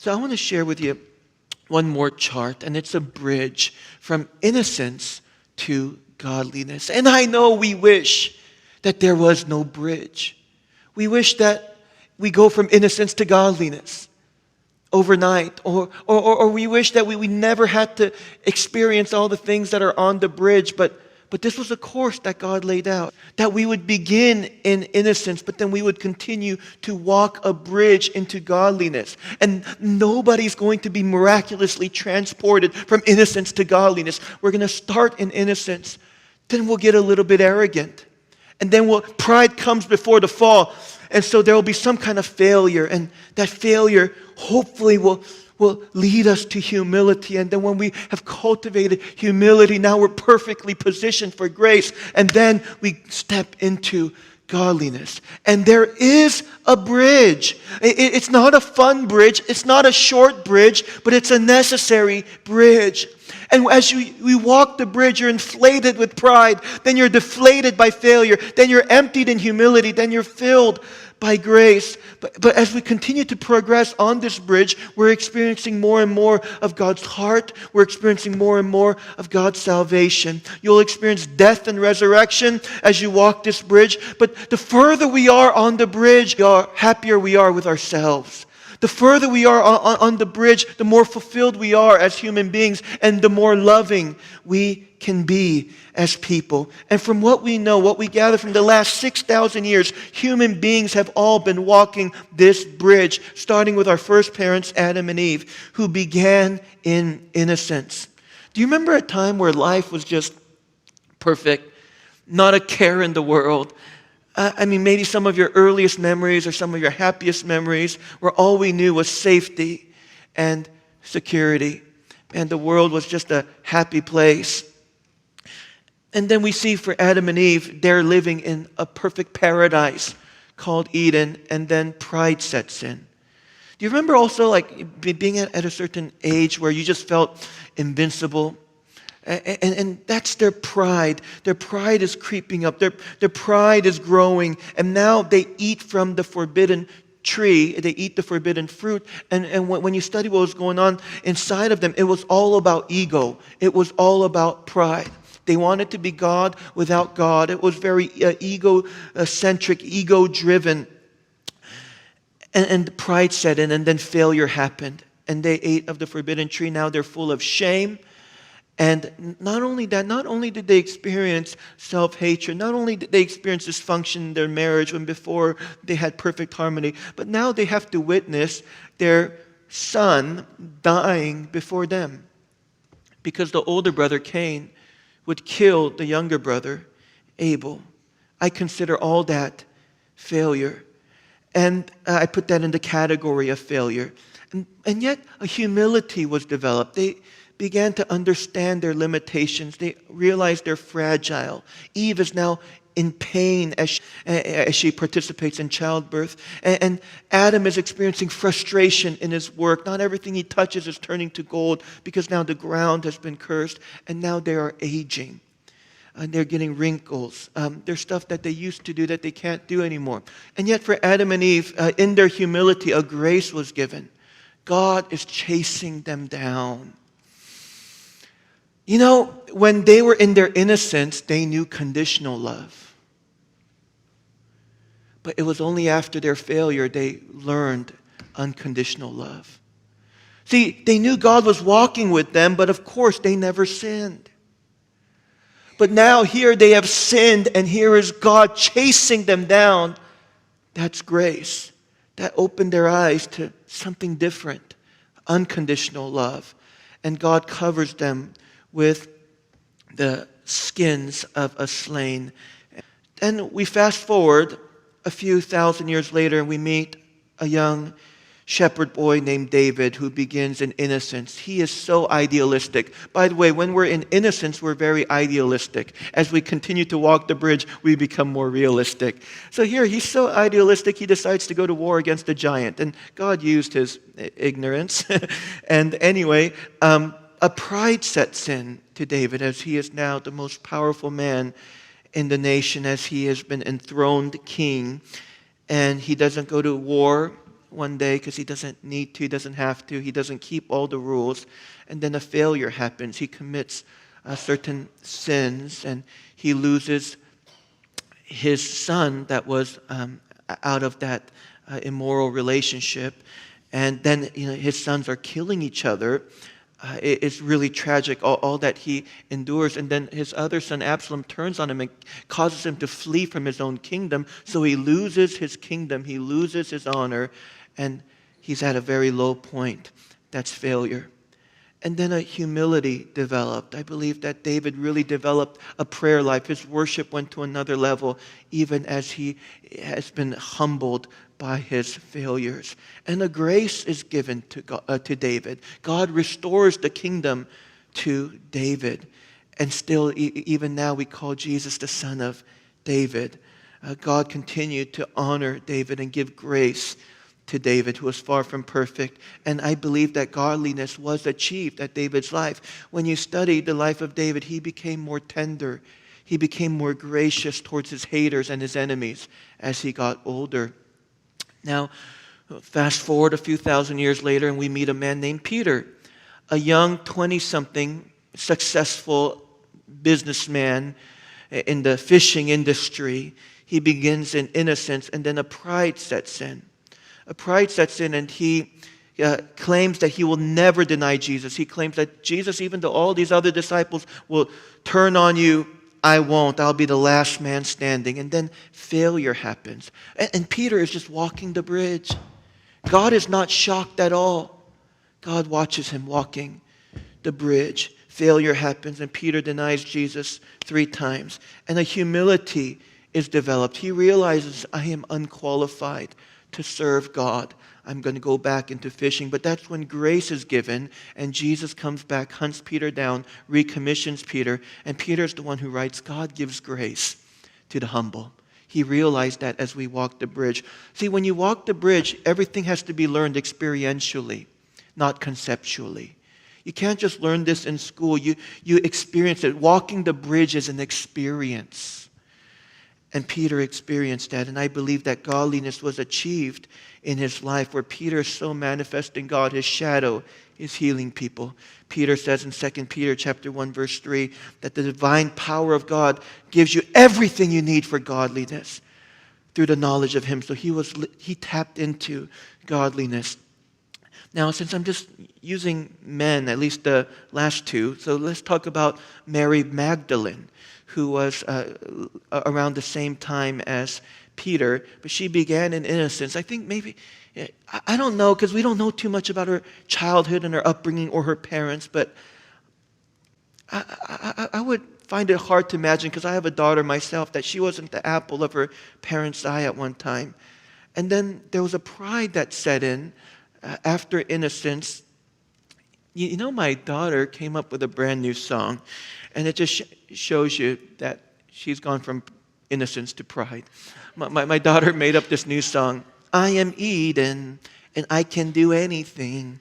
So I want to share with you one more chart, and it's a bridge from innocence to godliness. And I know we wish that there was no bridge. We wish that we go from innocence to godliness overnight, or we wish that we never had to experience all the things that are on the bridge, but this was a course that God laid out, that we would begin in innocence, but then we would continue to walk a bridge into godliness. And nobody's going to be miraculously transported from innocence to godliness. We're going to start in innocence, then we'll get a little bit arrogant, and then pride comes before the fall. And so there will be some kind of failure, and that failure hopefully will lead us to humility. And then when we have cultivated humility, now we're perfectly positioned for grace. And then we step into godliness. And there is a bridge. It's not a fun bridge. It's not a short bridge, but it's a necessary bridge. And as you walk the bridge, you're inflated with pride. Then you're deflated by failure. Then you're emptied in humility. Then you're filled by grace. But as we continue to progress on this bridge, we're experiencing more and more of God's heart. We're experiencing more and more of God's salvation. You'll experience death and resurrection as you walk this bridge. But the further we are on the bridge, the happier we are with ourselves. The further we are on the bridge, the more fulfilled we are as human beings, and the more loving we can be as people. And from what we know, what we gather from the last 6,000 years, human beings have all been walking this bridge, starting with our first parents, Adam and Eve, who began in innocence. Do you remember a time where life was just perfect, not a care in the world? Maybe some of your earliest memories or some of your happiest memories where all we knew was safety and security. And the world was just a happy place. And then we see for Adam and Eve, they're living in a perfect paradise called Eden, and then pride sets in. Do you remember also being at a certain age where you just felt invincible? And that's their pride. Their pride is creeping up. Their pride is growing. And now they eat from the forbidden tree. They eat the forbidden fruit. And when you study what was going on inside of them, it was all about ego. It was all about pride. They wanted to be God without God. It was very ego-centric, ego-driven. And pride set in, and then failure happened. And they ate of the forbidden tree. Now they're full of shame. And not only did they experience self-hatred, not only did they experience dysfunction in their marriage when before they had perfect harmony, but now they have to witness their son dying before them. Because the older brother, Cain, would kill the younger brother, Abel. I consider all that failure. And I put that in the category of failure. And yet a humility was developed. They began to understand their limitations. They realized they're fragile. Eve is now in pain as she participates in childbirth. And Adam is experiencing frustration in his work. Not everything he touches is turning to gold because now the ground has been cursed, and now they are aging. And they're getting wrinkles. There's stuff that they used to do that they can't do anymore. And yet for Adam and Eve, in their humility, a grace was given. God is chasing them down. You know, when they were in their innocence, they knew conditional love. But it was only after their failure they learned unconditional love. See, they knew God was walking with them, but of course they never sinned. But now here they have sinned, and here is God chasing them down. That's grace. That opened their eyes to something different, unconditional love. And God covers them with the skins of a slain. And we fast forward a few thousand years later, and we meet a young shepherd boy named David who begins in innocence. He is so idealistic. By the way, when we're in innocence, we're very idealistic. As we continue to walk the bridge, we become more realistic. So here, he's so idealistic, he decides to go to war against a giant. And God used his ignorance. And anyway, a pride sets in to David as he is now the most powerful man in the nation, as he has been enthroned king. And he doesn't go to war one day because he doesn't need to, he doesn't have to, he doesn't keep all the rules. And then a failure happens. He commits certain sins, and he loses his son that was out of that immoral relationship. And then his sons are killing each other. It's really tragic, all that he endures. And then his other son, Absalom, turns on him and causes him to flee from his own kingdom. So he loses his kingdom, he loses his honor, and he's at a very low point. That's failure. And then a humility developed. I believe that David really developed a prayer life. His worship went to another level, even as he has been humbled by his failures. And a grace is given to David. God restores the kingdom to David. And still, even now, we call Jesus the Son of David. God continued to honor David and give grace to David, who was far from perfect. And I believe that godliness was achieved at David's life. When you study the life of David, he became more tender. He became more gracious towards his haters and his enemies as he got older. Now, fast forward a few thousand years later, and we meet a man named Peter, a young 20-something successful businessman in the fishing industry. He begins in innocence, and then a pride sets in. A pride sets in, and he claims that he will never deny Jesus. He claims that Jesus, even though all these other disciples will turn on you, I won't. I'll be the last man standing. And then failure happens. And Peter is just walking the bridge. God is not shocked at all. God watches him walking the bridge. Failure happens, and Peter denies Jesus 3 times. And a humility is developed. He realizes, I am unqualified to serve God. I'm going to go back into fishing. But that's when grace is given, and Jesus comes back, hunts Peter down, recommissions Peter, and Peter's the one who writes, God gives grace to the humble. He realized that as we walk the bridge. See, when you walk the bridge, everything has to be learned experientially, not conceptually. You can't just learn this in school. You experience it. Walking the bridge is an experience. And Peter experienced that, and I believe that godliness was achieved in his life, where Peter is so manifesting God, his shadow is healing people. Peter says in 2 Peter chapter 1, verse 3, that the divine power of God gives you everything you need for godliness through the knowledge of him. So he tapped into godliness. Now, since I'm just using men, at least the last 2, so let's talk about Mary Magdalene, who was around the same time as Peter, but she began in innocence. I think maybe, I don't know, because we don't know too much about her childhood and her upbringing or her parents, but I would find it hard to imagine, because I have a daughter myself, that she wasn't the apple of her parents' eye at one time. And then there was a pride that set in after innocence. You know, my daughter came up with a brand new song, and it just shows you that she's gone from innocence to pride. My daughter made up this new song. I am Eden, and I can do anything.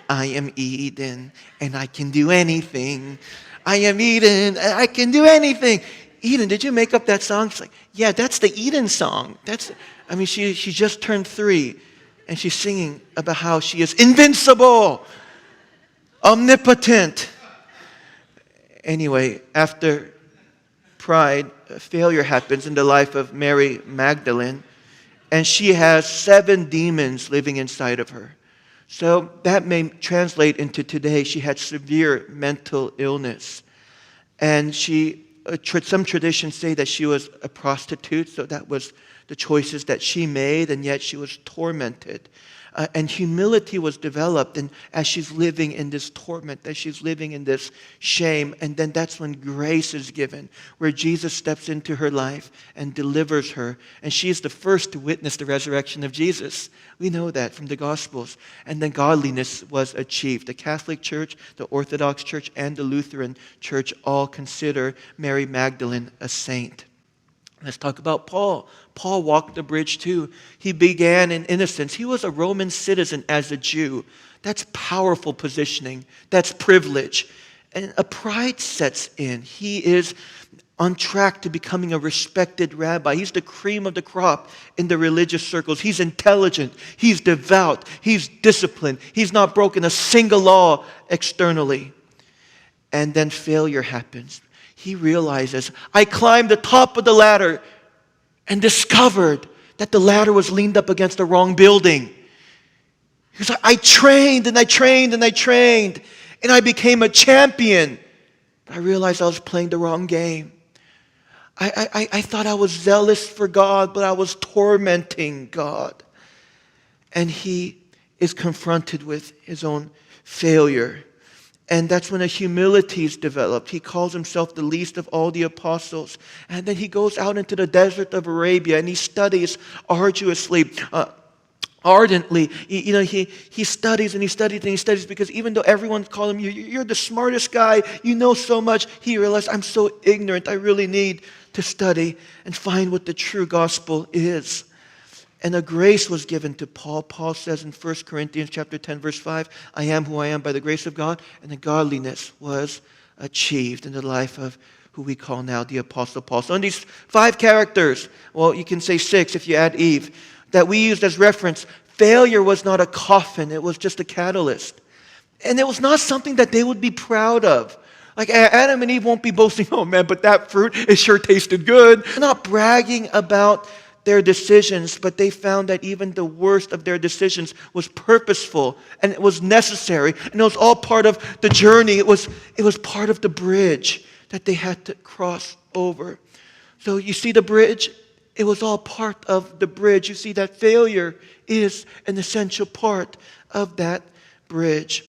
I am Eden, and I can do anything. I am Eden, and I can do anything. Eden, did you make up that song? She's like, yeah, that's the Eden song. She just turned 3, and she's singing about how she is invincible, omnipotent. Anyway, after pride, failure happens in the life of Mary Magdalene, and she has 7 demons living inside of her. So that may translate into today, she had severe mental illness. And some traditions say that she was a prostitute, so that was the choices that she made, and yet she was tormented. And humility was developed, and as she's living in this torment, as she's living in this shame, and then that's when grace is given, where Jesus steps into her life and delivers her, and she is the first to witness the resurrection of Jesus. We know that from the Gospels. And then godliness was achieved. The Catholic Church, the Orthodox Church, and the Lutheran Church all consider Mary Magdalene a saint. Let's talk about Paul. Paul walked the bridge too. He began in innocence. He was a Roman citizen as a Jew. That's powerful positioning. That's privilege. And a pride sets in. He is on track to becoming a respected rabbi. He's the cream of the crop in the religious circles. He's intelligent. He's devout. He's disciplined. He's not broken a single law externally. And then failure happens. He realizes, I climbed the top of the ladder and discovered that the ladder was leaned up against the wrong building. He's like, I trained and I trained and I trained, and I became a champion. But I realized I was playing the wrong game. I thought I was zealous for God, but I was tormenting God. And he is confronted with his own failure. And that's when a humility is developed. He calls himself the least of all the apostles. And then he goes out into the desert of Arabia and he studies arduously, ardently. He studies and he studies and he studies, because even though everyone called him, you're the smartest guy, you know so much, he realized, I'm so ignorant, I really need to study and find what the true gospel is. And a grace was given to Paul. Paul says in 1 Corinthians chapter 10, verse 5, I am who I am by the grace of God, and the godliness was achieved in the life of who we call now the Apostle Paul. So in these 5 characters, well, you can say 6 if you add Eve, that we used as reference, failure was not a coffin, it was just a catalyst. And it was not something that they would be proud of. Like Adam and Eve won't be boasting, oh man, but that fruit, it sure tasted good. They're not bragging about their decisions, but they found that even the worst of their decisions was purposeful and it was necessary, and it was all part of the journey. It was part of the bridge that they had to cross over. So you see the bridge? It was all part of the bridge. You see that failure is an essential part of that bridge.